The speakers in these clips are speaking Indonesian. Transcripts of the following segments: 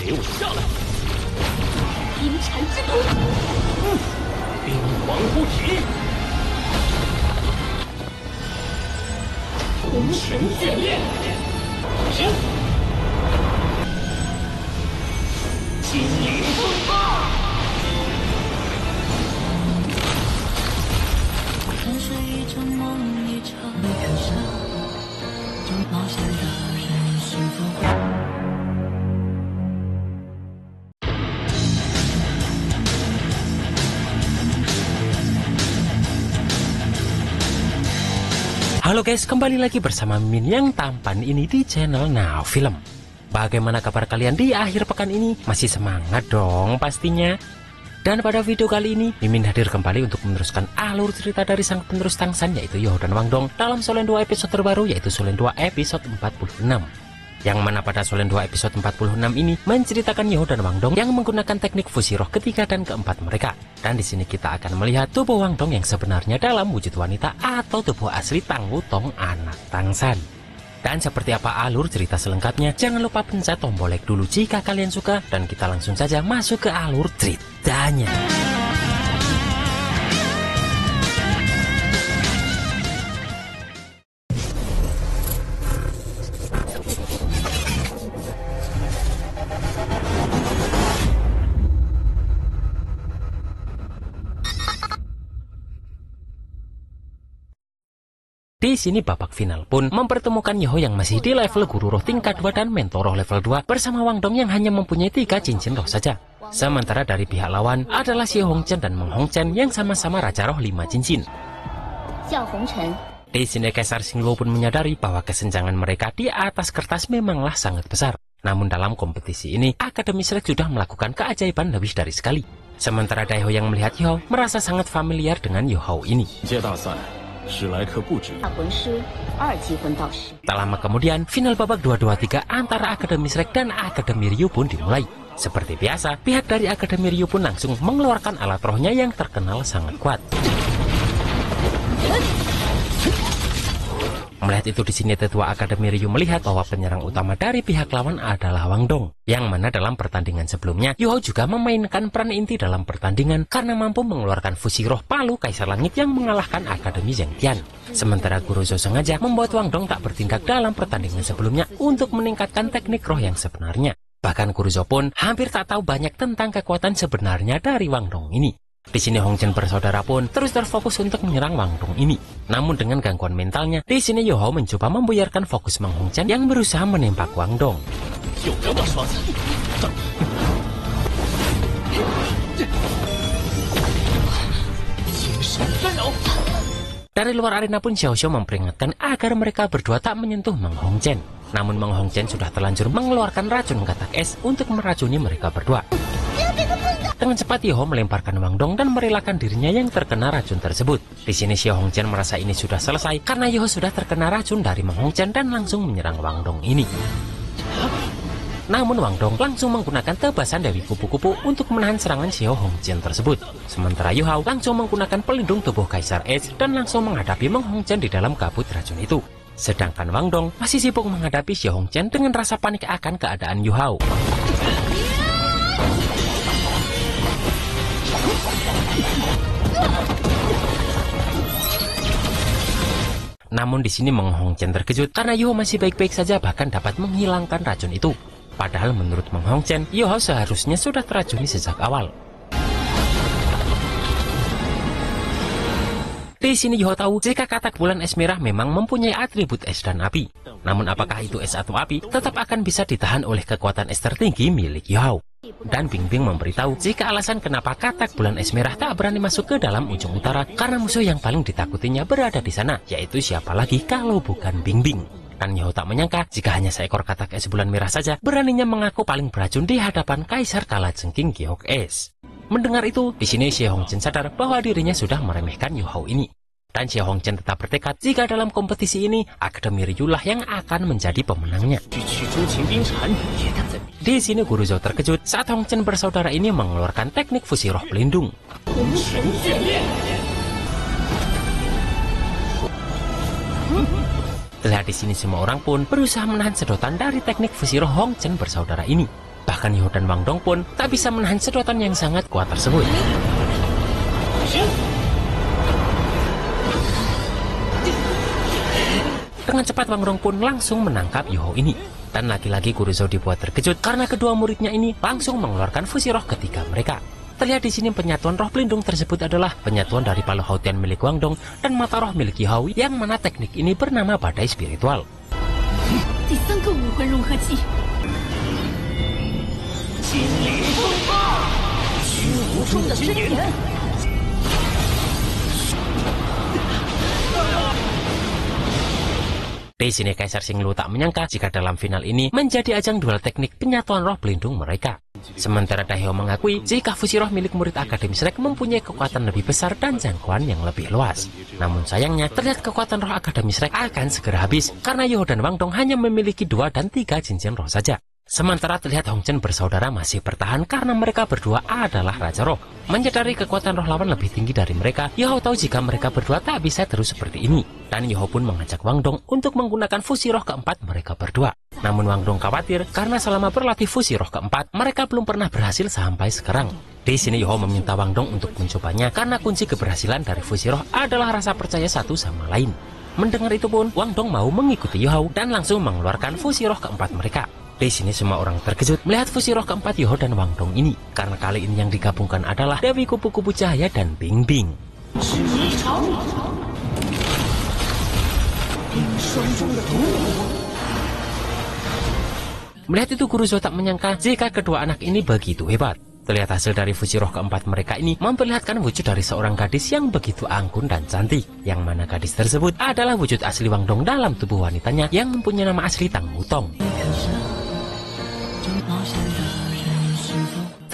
给我下来！阴禅之毒，冰皇护体，红尘眷恋，停！金鳞风暴。 看水一场梦一场，看沙，这冒险的人是否会？ Halo guys, kembali lagi bersama Min yang tampan ini di channel Now Film. Bagaimana kabar kalian di akhir pekan ini? Masih semangat dong pastinya. Dan pada video kali ini, Mimin hadir kembali untuk meneruskan alur cerita dari sang penerus Tangsan yaitu Yoho dan Wang Dong dalam Solen 2 episode terbaru yaitu Solen 2 episode 46. Yang mana pada Solen 2 episode 46 ini menceritakan Yoho dan Wang Dong yang menggunakan teknik fusi roh ketiga dan keempat mereka. Dan di sini kita akan melihat tubuh Wang Dong yang sebenarnya dalam wujud wanita atau tubuh asli Tang Wutong anak Tangsan. Dan seperti apa alur cerita selengkapnya, jangan lupa pencet tombol like dulu jika kalian suka, dan kita langsung saja masuk ke alur ceritanya. Di sini babak final pun mempertemukan Yoho yang masih di level guru roh tingkat 2 dan mentor roh level 2 bersama Wang Dong yang hanya mempunyai 3 cincin roh saja. Sementara dari pihak lawan adalah Xie Hongchen dan Meng Hongchen yang sama-sama raja roh 5 cincin. Di sini Kaisar Xingluo pun menyadari bahwa kesenjangan mereka di atas kertas memanglah sangat besar. Namun dalam kompetisi ini, Akademi Shrek sudah melakukan keajaiban lebih dari sekali. Sementara Daiho yang melihat Yoho merasa sangat familiar dengan Yoho ini. Tak lama kemudian, final babak 2-2-3 antara Akademi Shrek dan Akademi Ryu pun dimulai. Seperti biasa, pihak dari Akademi Ryu pun langsung mengeluarkan alat rohnya yang terkenal sangat kuat. Melihat itu di sini tetua Akademi Ryu melihat bahwa penyerang utama dari pihak lawan adalah Wang Dong. Yang mana dalam pertandingan sebelumnya, Yoho juga memainkan peran inti dalam pertandingan karena mampu mengeluarkan fusi roh palu Kaisar Langit yang mengalahkan Akademi Zhengtian. Sementara Guru Zhou sengaja membuat Wang Dong tak bertindak dalam pertandingan sebelumnya untuk meningkatkan teknik roh yang sebenarnya. Bahkan Guru Zhou pun hampir tak tahu banyak tentang kekuatan sebenarnya dari Wang Dong ini. Di sini Hongchen bersaudara pun terus terfokus untuk menyerang Wang Dong ini. Namun dengan gangguan mentalnya, di sini Yoho mencoba membuyarkan fokus Meng Hongchen yang berusaha menembak Wang Dong. Dari luar arena pun Xiao Xiao memperingatkan agar mereka berdua tak menyentuh Meng Hongchen. Namun Meng Hongchen sudah terlanjur mengeluarkan racun katak es untuk meracuni mereka berdua. Dengan cepat Yoho melemparkan Wang Dong dan merelakan dirinya yang terkena racun tersebut. Di sini Xie Hongchen merasa ini sudah selesai karena Yoho sudah terkena racun dari Meng Hongchen dan langsung menyerang Wang Dong ini. Namun Wang Dong langsung menggunakan tebasan Dewi Kupu-Kupu untuk menahan serangan Xie Hongchen tersebut. Sementara Yoho langsung menggunakan pelindung tubuh Kaisar Es dan langsung menghadapi Meng Hongchen di dalam kabut racun itu. Sedangkan Wang Dong masih sibuk menghadapi Xie Hongchen dengan rasa panik akan keadaan Yoho. Namun di sini Meng Hongchen terkejut karena Yoho masih baik-baik saja bahkan dapat menghilangkan racun itu. Padahal menurut Meng Hongchen, Yoho seharusnya sudah teracuni sejak awal. Di sini Yoho tahu jika katak bulan es merah memang mempunyai atribut es dan api. Namun apakah itu es atau api tetap akan bisa ditahan oleh kekuatan es tertinggi milik Yoho. Dan Bing Bing memberitahu jika alasan kenapa katak bulan es merah tak berani masuk ke dalam ujung utara karena musuh yang paling ditakutinya berada di sana, yaitu siapa lagi kalau bukan Bing Bing. Dan Yoho tak menyangka jika hanya seekor katak es bulan merah saja beraninya mengaku paling beracun di hadapan Kaisar Kalajengking Giok Es. Mendengar itu, di sini Xie Hongchen sadar bahwa dirinya sudah meremehkan Yoho ini. Dan Xie Hongchen tetap bertekad jika dalam kompetisi ini, Akademi Ryu lah yang akan menjadi pemenangnya. Di sini Guru Zhou terkejut saat Hongchen bersaudara ini mengeluarkan teknik fusi roh pelindung. Terlihat di sini semua orang pun berusaha menahan sedotan dari teknik fusi roh Hongchen bersaudara ini. Bahkan Yo dan Wang Dong pun tak bisa menahan sedotan yang sangat kuat tersebut. Dengan cepat Wang Dong pun langsung menangkap Yo ini. Dan lagi-lagi Guru Zhou dibuat terkejut karena kedua muridnya ini langsung mengeluarkan fusi roh ketika mereka. Terlihat di sini penyatuan roh pelindung tersebut adalah penyatuan dari Palu Hautian milik Wang Dong dan mata roh milik Yihawi, yang mana teknik ini bernama badai spiritual. Di sini Kaisar Xinglu tak menyangka jika dalam final ini menjadi ajang duel teknik penyatuan roh pelindung mereka. Sementara Dahyo mengakui jika fusi roh milik murid Akademi Shrek mempunyai kekuatan lebih besar dan jangkauan yang lebih luas. Namun sayangnya terlihat kekuatan roh Akademi Shrek akan segera habis karena Yo dan Wang Dong hanya memiliki 2 dan 3 cincin roh saja. Sementara terlihat Hong Chen bersaudara masih bertahan karena mereka berdua adalah Raja Roh. Menyadari kekuatan roh lawan lebih tinggi dari mereka, Yo tahu jika mereka berdua tak bisa terus seperti ini. Dan Yo pun mengajak Wang Dong untuk menggunakan fusi roh keempat mereka berdua. Namun Wang Dong khawatir karena selama berlatih fusi roh keempat, mereka belum pernah berhasil sampai sekarang. Di sini Yo meminta Wang Dong untuk mencobanya karena kunci keberhasilan dari fusi roh adalah rasa percaya satu sama lain. Mendengar itu pun, Wang Dong mau mengikuti Yo dan langsung mengeluarkan fusi roh keempat mereka. Di sini semua orang terkejut melihat fusi roh keempat Yo dan Wang Dong ini, karena kali ini yang digabungkan adalah Dewi Kupu-Kupu Cahaya dan Bing Bing. Melihat itu Guru Zhou tak menyangka jika kedua anak ini begitu hebat. Terlihat hasil dari fusi roh keempat mereka ini memperlihatkan wujud dari seorang gadis yang begitu anggun dan cantik, yang mana gadis tersebut adalah wujud asli Wang Dong dalam tubuh wanitanya yang mempunyai nama asli Tang Wutong.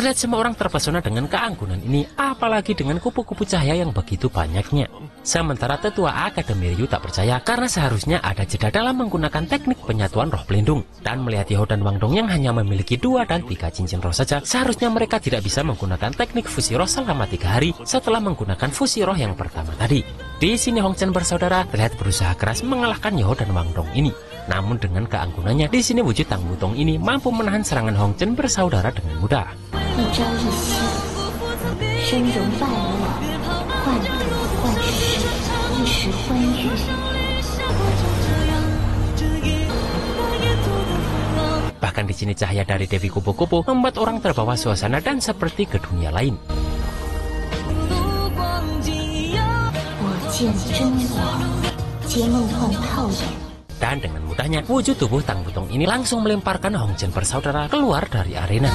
Terlihat semua orang terpesona dengan keanggunan ini, apalagi dengan kupu-kupu cahaya yang begitu banyaknya. Sementara tetua Akademi Ryu tak percaya karena seharusnya ada jeda dalam menggunakan teknik penyatuan roh pelindung. Dan melihat Yo dan Wang Dong yang hanya memiliki 2 dan 3 cincin roh saja, seharusnya mereka tidak bisa menggunakan teknik fusi roh selama 3 hari setelah menggunakan fusi roh yang pertama tadi. Di sini Hong Chen bersaudara terlihat berusaha keras mengalahkan Yo dan Wang Dong ini. Namun dengan keanggunannya, di sini wujud Tang Wutong ini mampu menahan serangan Hong Chen bersaudara dengan mudah. Bahkan di sini cahaya dari Dewi Kupu-Kupu membuat orang terbawa suasana dan seperti ke dunia lain. Dan dengan mudahnya, wujud tubuh Tang Wutong ini langsung melemparkan Hong Chen bersaudara keluar dari arena.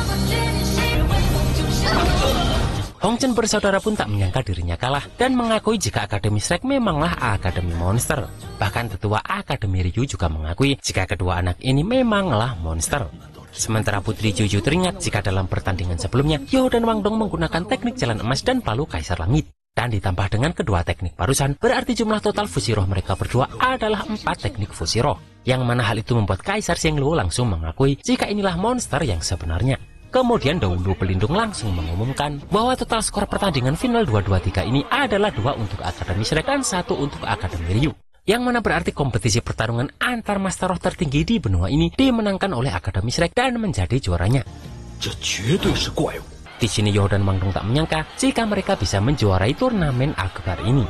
Hong Chen bersaudara pun tak menyangka dirinya kalah dan mengakui jika Akademi Shrek memanglah Akademi Monster. Bahkan tetua Akademi Ryu juga mengakui jika kedua anak ini memanglah monster. Sementara Putri Juju teringat jika dalam pertandingan sebelumnya, Yo dan Wang Dong menggunakan teknik jalan emas dan palu Kaisar Langit. Dan ditambah dengan kedua teknik barusan, berarti jumlah total fusi roh mereka berdua adalah 4 teknik fusi roh. Yang mana hal itu membuat Kaisar Xinglu langsung mengakui jika inilah monster yang sebenarnya. Kemudian Daundu Pelindung langsung mengumumkan bahwa total skor pertandingan final 2-2-3 ini adalah 2 untuk Akademi Shrek dan 1 untuk Akademi Ryu. Yang mana berarti kompetisi pertarungan antar master roh tertinggi di benua ini dimenangkan oleh Akademi Shrek dan menjadi juaranya. Di sini Yo dan Wang Dong tak menyangka jika mereka bisa menjuarai turnamen akbar ini.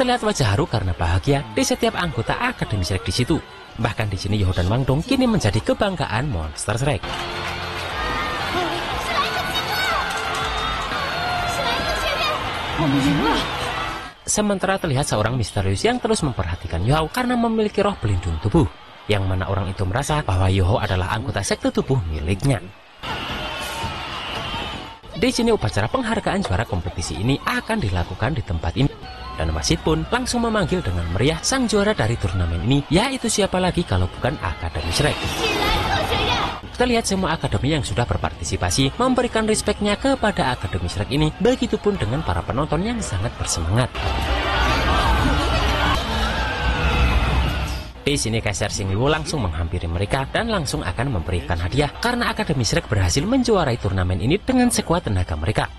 Terlihat wajah haru karena bahagia di setiap anggota Akademi Shrek di situ. Bahkan di sini Yo dan Wang Dong kini menjadi kebanggaan Monster Shrek. Sementara terlihat seorang misterius yang terus memperhatikan Yo karena memiliki roh pelindung tubuh, yang mana orang itu merasa bahwa Yo adalah anggota sekte tubuh miliknya. Di sini upacara penghargaan juara kompetisi ini akan dilakukan di tempat ini. Dan wasit pun langsung memanggil dengan meriah sang juara dari turnamen ini, yaitu siapa lagi kalau bukan Akademi Shrek. Terlihat semua akademi yang sudah berpartisipasi memberikan respeknya kepada Akademi Shrek ini, begitupun dengan para penonton yang sangat bersemangat. Di sini Kaisar Xinglu langsung menghampiri mereka dan langsung akan memberikan hadiah karena Akademi Shrek berhasil menjuarai turnamen ini dengan sekuat tenaga mereka.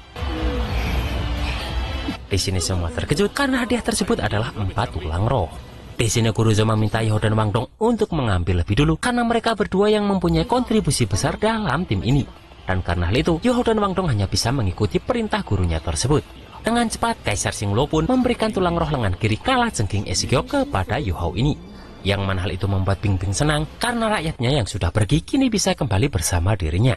Di sini semua terkejut karena hadiah tersebut adalah 4 tulang roh. Di sini Guru Zhou meminta Yo dan Wang Dong untuk mengambil lebih dulu karena mereka berdua yang mempunyai kontribusi besar dalam tim ini. Dan karena hal itu, Yu Hao dan Wang Dong hanya bisa mengikuti perintah gurunya tersebut. Dengan cepat, Kaisar Xingluo pun memberikan tulang roh lengan kiri kala jengking Esigyo kepada Yu Hao ini. Yang mana hal itu membuat Bing Bing senang karena rakyatnya yang sudah pergi kini bisa kembali bersama dirinya.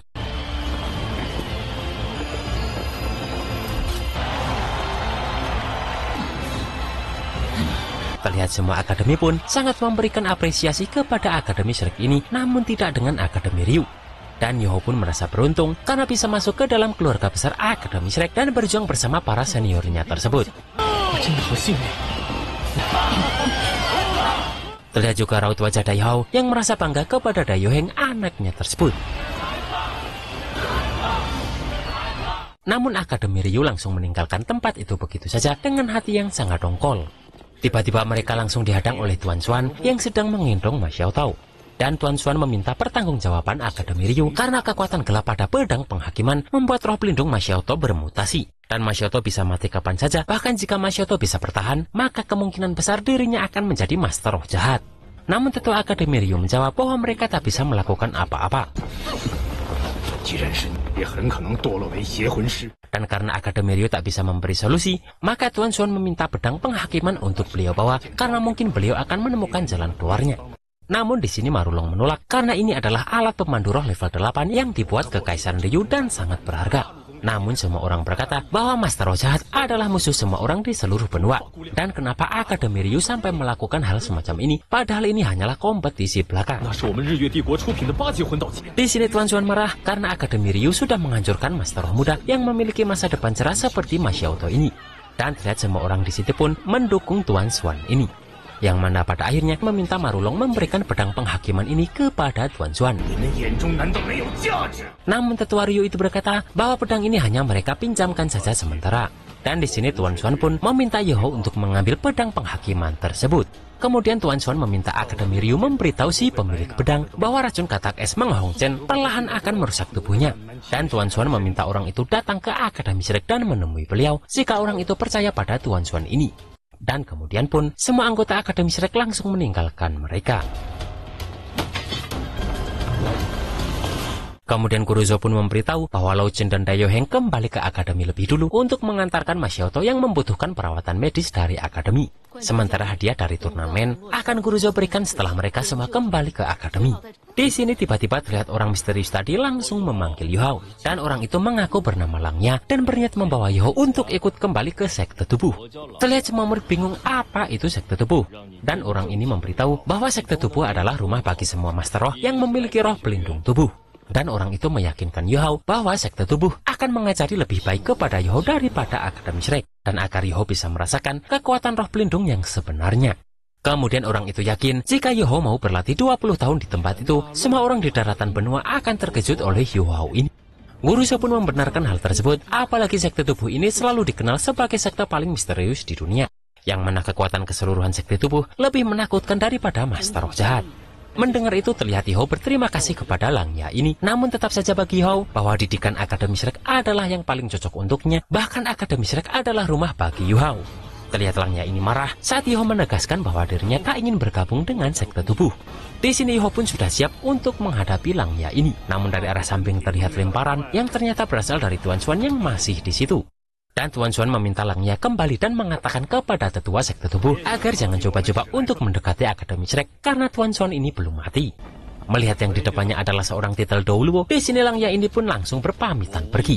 Terlihat semua akademi pun sangat memberikan apresiasi kepada Akademi Shrek ini, namun tidak dengan Akademi Ryu. Dan Yu Hao pun merasa beruntung karena bisa masuk ke dalam keluarga besar Akademi Shrek dan berjuang bersama para seniornya tersebut. Terlihat juga raut wajah Dai Hao yang merasa bangga kepada Dai Yoheng, anaknya tersebut. Namun Akademi Ryu langsung meninggalkan tempat itu begitu saja dengan hati yang sangat dongkol. Tiba-tiba mereka langsung dihadang oleh Tuan Xuan yang sedang menggendong Ma Xiaotao. Dan Tuan Xuan meminta pertanggungjawaban Akademi Ryu karena kekuatan gelap pada pedang penghakiman membuat roh pelindung Ma Xiaotao bermutasi. Dan Ma Xiaotao bisa mati kapan saja, bahkan jika Ma Xiaotao bisa bertahan, maka kemungkinan besar dirinya akan menjadi master roh jahat. Namun tentu Akademi Ryu menjawab bahwa mereka tak bisa melakukan apa-apa. Dan karena Akademi Ryu tak bisa memberi solusi, maka Tuan Xuan meminta pedang penghakiman untuk beliau bawa karena mungkin beliau akan menemukan jalan keluarnya. Namun di sini Marulong menolak karena ini adalah alat pemandu roh level 8 yang dibuat Kekaisaran Ryu dan sangat berharga. Namun semua orang berkata bahwa Master Roh Jahat adalah musuh semua orang di seluruh benua. Dan kenapa Akademi Ryu sampai melakukan hal semacam ini, padahal ini hanyalah kompetisi belaka. Di sini Tuan Xuan marah karena Akademi Ryu sudah menghancurkan Master Roh muda yang memiliki masa depan cerah seperti Ma Xiaotao ini. Dan terlihat semua orang di situ pun mendukung Tuan Xuan ini. Yang mana pada akhirnya meminta Marulong memberikan pedang penghakiman ini kepada Tuan Xuan. Namun tetua Ryu itu berkata bahwa pedang ini hanya mereka pinjamkan saja sementara. Dan di sini Tuan Xuan pun meminta Yu Hao untuk mengambil pedang penghakiman tersebut. Kemudian Tuan Xuan meminta Akademi Ryu memberitahu si pemilik pedang bahwa racun katak es Meng Hongchen perlahan akan merusak tubuhnya. Dan Tuan Xuan meminta orang itu datang ke Akademi Shrek dan menemui beliau jika orang itu percaya pada Tuan Xuan ini. Dan kemudian pun semua anggota Akademi Shrek langsung meninggalkan mereka. Kemudian Kuruzo pun memberitahu bahwa Lao Chen dan Dai Yoheng kembali ke Akademi lebih dulu untuk mengantarkan Ma Xiaotao yang membutuhkan perawatan medis dari Akademi. Sementara hadiah dari turnamen akan Kuruzo berikan setelah mereka semua kembali ke Akademi. Di sini tiba-tiba terlihat orang misterius tadi langsung memanggil Yu Hao. Dan orang itu mengaku bernama Langya dan berniat membawa Yu Hao untuk ikut kembali ke sekte tubuh. Terlihat semua murid bingung apa itu sekte tubuh. Dan orang ini memberitahu bahwa sekte tubuh adalah rumah bagi semua master roh yang memiliki roh pelindung tubuh. Dan orang itu meyakinkan Yu Hao bahwa sekte tubuh akan mengajari lebih baik kepada Yu Hao daripada Akademi Shrek. Dan agar Yu Hao bisa merasakan kekuatan roh pelindung yang sebenarnya. Kemudian orang itu yakin jika Yu Hao mau berlatih 20 tahun di tempat itu, semua orang di daratan benua akan terkejut oleh Yu Hao ini. Kuruzo pun membenarkan hal tersebut, apalagi sekte tubuh ini selalu dikenal sebagai sekte paling misterius di dunia. Yang mana kekuatan keseluruhan sekte tubuh lebih menakutkan daripada Master Roh Jahat. Mendengar itu terlihat Yu Hao berterima kasih kepada Langya ini. Namun tetap saja bagi Yu Hao bahwa didikan Akademi Shrek adalah yang paling cocok untuknya. Bahkan Akademi Shrek adalah rumah bagi Yu Hao. Terlihat Langya ini marah saat Yu Hao menegaskan bahwa dirinya tak ingin bergabung dengan sekte tubuh. Di sini Yu Hao pun sudah siap untuk menghadapi Langya ini. Namun dari arah samping terlihat lemparan yang ternyata berasal dari Tuan Xuan yang masih di situ. Dan Tuan Xuan meminta Langya kembali dan mengatakan kepada tetua sekte tubuh agar jangan coba-coba untuk mendekati Akademi Shrek karena Tuan Xuan ini belum mati. Melihat yang di depannya adalah seorang titel Douluo, di sini Langya ini pun langsung berpamitan pergi.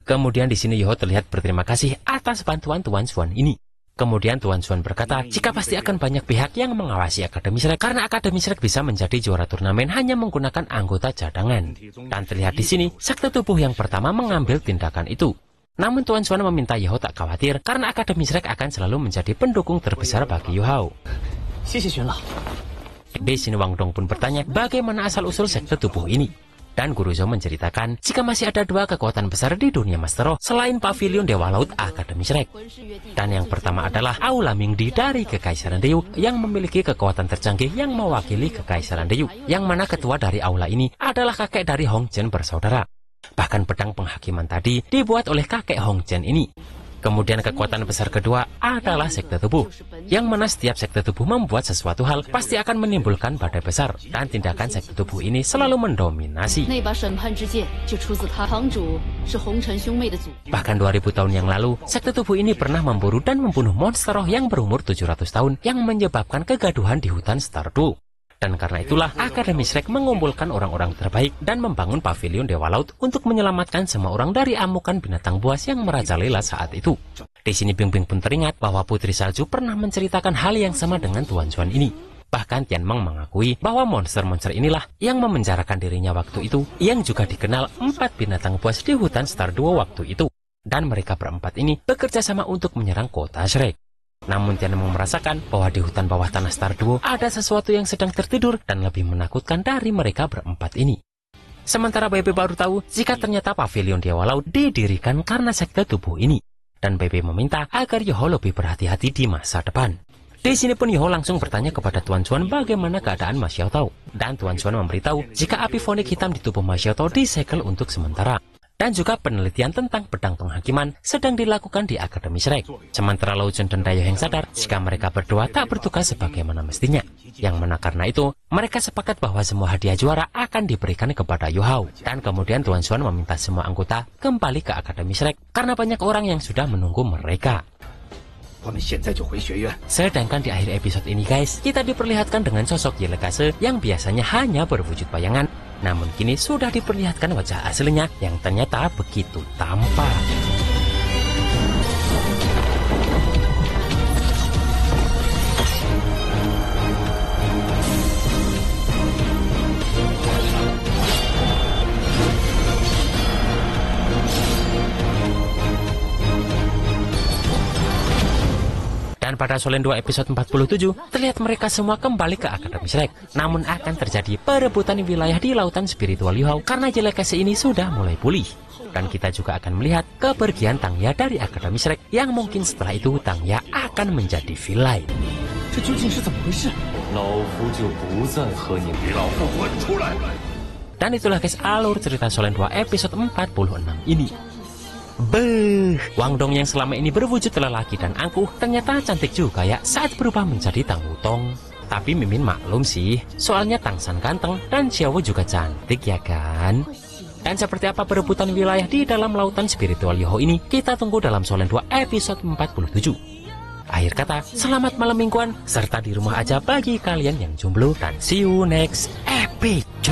Kemudian di sini Yu Hao terlihat berterima kasih atas bantuan Tuan Xuan ini. Kemudian Tuan Xuan berkata, jika pasti akan banyak pihak yang mengawasi Akademi Shrek karena Akademi Shrek bisa menjadi juara turnamen hanya menggunakan anggota cadangan. Dan terlihat di sini, sekte tubuh yang pertama mengambil tindakan itu. Namun Tuan Xuan meminta Yu Hao tak khawatir karena Akademi Shrek akan selalu menjadi pendukung terbesar bagi Yu Hao. Di sini Wang Dong pun bertanya bagaimana asal-usul sekte tubuh ini. Dan Kuruzo menceritakan jika masih ada dua kekuatan besar di dunia Master Roh selain Pavilion Dewa Laut Akademi Shrek. Dan yang pertama adalah Aula Mingdi dari Kekaisaran Ryu yang memiliki kekuatan tercanggih yang mewakili Kekaisaran Ryu. Yang mana ketua dari aula ini adalah kakek dari Hongchen bersaudara. Bahkan pedang penghakiman tadi dibuat oleh kakek Hongchen ini. Kemudian kekuatan besar kedua adalah sekte tubuh, yang mana setiap sekte tubuh membuat sesuatu hal pasti akan menimbulkan badai besar, dan tindakan sekte tubuh ini selalu mendominasi. Bahkan 2000 tahun yang lalu, sekte tubuh ini pernah memburu dan membunuh monster roh yang berumur 700 tahun yang menyebabkan kegaduhan di hutan Stardew. Dan karena itulah Akademi Shrek mengumpulkan orang-orang terbaik dan membangun pavilion Dewa Laut untuk menyelamatkan semua orang dari amukan binatang buas yang merajalela saat itu. Di sini Bing Bing pun teringat bahwa Putri Salju pernah menceritakan hal yang sama dengan Tuan Chuan ini. Bahkan Tian Meng mengakui bahwa monster-monster inilah yang memenjarakan dirinya waktu itu, yang juga dikenal 4 binatang buas di hutan Stardew waktu itu. Dan mereka berempat ini bekerja sama untuk menyerang kota Shrek. Namun Tian Meng merasakan bahwa di hutan bawah tanah Stardew ada sesuatu yang sedang tertidur dan lebih menakutkan dari mereka berempat ini. Sementara Bebe baru tahu jika ternyata pavilion Dewa Laut didirikan karena sekte tubuh ini. Dan Bebe meminta agar Yoho lebih berhati-hati di masa depan. Di sini pun Yoho langsung bertanya kepada Tuan Chuan bagaimana keadaan Ma Xiaotao. Dan Tuan Chuan memberitahu jika api fonik hitam di tubuh Ma Xiaotao disegel untuk sementara. Dan juga penelitian tentang pedang penghakiman sedang dilakukan di Akademi Shrek. Sementara Lao Chun dan Dayo Heng sadar jika mereka berdua tak bertugas sebagaimana mestinya. Yang mana karena itu, mereka sepakat bahwa semua hadiah juara akan diberikan kepada Yu Hao. Dan kemudian Tuan Chuan meminta semua anggota kembali ke Akademi Shrek karena banyak orang yang sudah menunggu mereka. Sedangkan di akhir episode ini guys, kita diperlihatkan dengan sosok Yelekase yang biasanya hanya berwujud bayangan, namun kini sudah diperlihatkan wajah aslinya yang ternyata begitu tampan. Dan pada Solen 2 episode 47, terlihat mereka semua kembali ke Akademi Shrek. Namun akan terjadi perebutan wilayah di lautan spiritual Yu Hao karena Yelekase ini sudah mulai pulih. Dan kita juga akan melihat kepergian Tangya dari Akademi Shrek yang mungkin setelah itu Tangya akan menjadi villain. Dan itulah guys alur cerita Solen 2 episode 46 ini. Beuh, Wang Dong yang selama ini berwujud lelaki dan angkuh ternyata cantik juga ya saat berubah menjadi Tang Wutong. Tapi Mimin maklum sih, soalnya Tang San ganteng dan Xiaowu juga cantik ya kan. Dan seperti apa perebutan wilayah di dalam lautan spiritual Yu Hao ini, kita tunggu dalam Solen 2 episode 47. Akhir kata, selamat malam mingguan, serta di rumah aja bagi kalian yang jomblo, dan see you next episode.